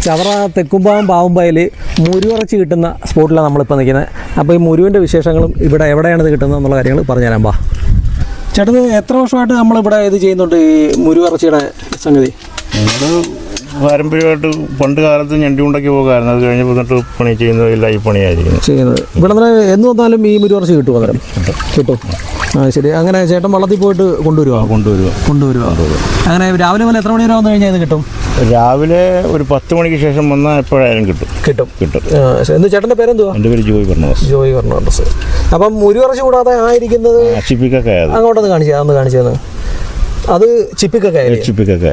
ചവറ തെക്കുംപാവം പാവുമ്പായിൽ മുരുവിറച്ചി കിട്ടുന്ന സ്പോട്ടിലാണ് നമ്മളിപ്പോൾ നിൽക്കുന്നത്. അപ്പോൾ ഈ മുരുവിൻ്റെ വിശേഷങ്ങളും ഇവിടെ എവിടെയാണ് ഇത് കിട്ടുന്നത് എന്നുള്ള കാര്യങ്ങൾ പറഞ്ഞുതരാം. ബാ ചേട്ടന് എത്ര വർഷമായിട്ട് നമ്മളിവിടെ ഇത് ചെയ്യുന്നുണ്ട് ഈ മുരുവിറച്ചിയുടെ സംഗതി? ഞങ്ങൾ പാരമ്പര്യമായിട്ട് പണ്ട് കാലത്ത് ഞണ്ടി ഉണ്ടാക്കി പോകാമായിരുന്നു. അത് കഴിഞ്ഞപ്പോൾ തൊട്ട് പണി ചെയ്യുന്നതെല്ലാം ഈ പണിയായിരിക്കും ചെയ്യുന്നത്. ഇവിടെ നിന്ന് എന്ന് വന്നാലും ഈ മുരുവിറച്ചി കിട്ടും, അന്നേരം കിട്ടും. ആ ശരി. അങ്ങനെ ചേട്ടൻ വള്ളത്തിൽ പോയിട്ട് കൊണ്ടുവരുക. അങ്ങനെ രാവിലെ പോലെ എത്ര മണി വരെ വന്നു കഴിഞ്ഞാൽ ഇത് കിട്ടും? രാവിലെ ഒരു 10 മണിക്ക് ശേഷം വന്നാൽ എപ്പോഴായാലും കിട്ടും. എന്ന് ചേട്ടൻ്റെ പേരെന്തുവാ? എൻ്റെ പേര് ജോയി ഫെർണാണ്ടസ്. അപ്പം മുരുവിറച്ചി കൂടാതെ ആയിരിക്കുന്നത് അങ്ങോട്ടൊന്ന് കാണിച്ചത് അത് ചിപ്പിക്കൊക്കെ.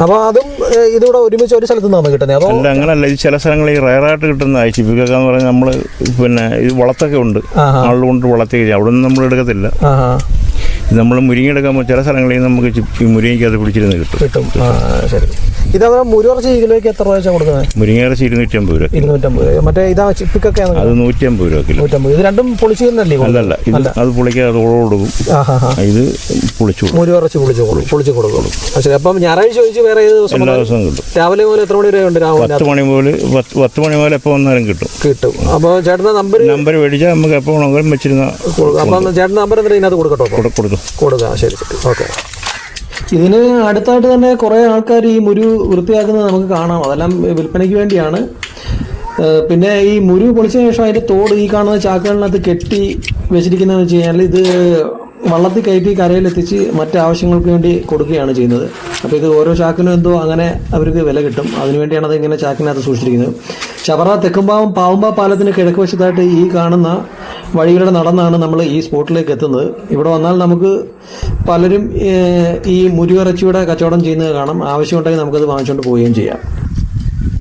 അപ്പോൾ അതും ഇതിവിടെ ഒരുമിച്ച് ഒരു സ്ഥലത്ത് നിന്നാണ് കിട്ടുന്നത്? അതോ അല്ല, അങ്ങനല്ല. ഇത് ചില സ്ഥലങ്ങളിൽ റയറായിട്ട് കിട്ടുന്ന ചിപ്പിക്കൊക്കെ എന്ന് പറഞ്ഞാൽ നമ്മൾ പിന്നെ ഇത് വളർത്തൊക്കെ ഉണ്ട്, ആളുകൾ കൊണ്ട് വളർത്തി അവിടെ നിന്ന് നമ്മൾ എടുക്കത്തില്ല. നമ്മൾ മുരിങ്ങ എടുക്കാൻ ചില സ്ഥലങ്ങളിൽ നമുക്ക് മുരിങ്ങയ്ക്കകത്ത് പിടിച്ചിരുന്ന് കിട്ടും. ശരി. ഇതേപോലെ മുരുവിറച്ചി കിലോയ്ക്ക് എത്ര രൂപ വെച്ചാൽ കൊടുക്കുന്നത്? മുരിങ്ങയിറച്ചി 250 രൂപ. മറ്റേ ഇതാ ചിപ്പിക്കൊക്കെ അത് 150 രൂപ കിലോ. ഇത് രണ്ടും പൊളിച്ചിരുന്നല്ലേ? അല്ലല്ല, ഇത് അത് പൊളിക്കാതെ കൊടുക്കും, ഇത് പൊളിച്ചു മുരുവിറച്ചി പൊളിച്ചു കൊടുക്കും. ശരി. അപ്പം ഞായറാഴ്ച ചോദിച്ചു വേറെ ഏത് ദിവസം? എല്ലാ ദിവസവും കിട്ടും. രാവിലെ പോലെ എത്ര മണി വരെ ഉണ്ട്? 10 മണി പോലെ എപ്പോൾ വന്നാലും കിട്ടും. അപ്പോൾ ചേട്ടൻ്റെ നമ്പർ മേടിച്ചാൽ നമുക്ക് എപ്പോൾ വേണമെങ്കിലും വെച്ചിരുന്ന. അപ്പം ചേട്ടൻ്റെ നമ്പർ എന്തെങ്കിലും ഇതിനകത്ത് കൊടുക്കാം. ശരി. ഓക്കെ. ഇതിന് അടുത്തായിട്ട് തന്നെ കുറേ ആൾക്കാർ ഈ മുരു വൃത്തിയാക്കുന്നത് നമുക്ക് കാണാം. അതെല്ലാം വിൽപ്പനയ്ക്ക് വേണ്ടിയാണ്. പിന്നെ ഈ മുരു പൊളിച്ച ശേഷം അതിൻ്റെ തോട് ഈ കാണുന്ന ചാക്കുകളിനകത്ത് കെട്ടി വെച്ചിരിക്കുന്നതെന്ന് വെച്ച് കഴിഞ്ഞാൽ ഇത് വള്ളത്തിൽ കയറ്റി കരയിലെത്തിച്ച് മറ്റ് ആവശ്യങ്ങൾക്ക് വേണ്ടി കൊടുക്കുകയാണ് ചെയ്യുന്നത്. അപ്പോൾ ഇത് ഓരോ ചാക്കിനും എന്തോ അങ്ങനെ അവർക്ക് വില കിട്ടും. അതിനുവേണ്ടിയാണ് അത് ഇങ്ങനെ ചാക്കിനകത്ത് സൂക്ഷിച്ചിരിക്കുന്നത്. ചവറ തെക്കുംപാവം പാവുമ്പ പാലത്തിന് കിഴക്ക് വശത്തായിട്ട് ഈ കാണുന്ന വഴികളുടെ നടന്നാണ് നമ്മൾ ഈ സ്പോട്ടിലേക്ക് എത്തുന്നത്. ഇവിടെ വന്നാൽ നമുക്ക് പലരും ഈ മുരുവിറച്ചിയുടെ കച്ചവടം ചെയ്യുന്നത് കാണാം. ആവശ്യമുണ്ടെങ്കിൽ നമുക്കത് വാങ്ങിച്ചുകൊണ്ട് പോവുകയും ചെയ്യാം.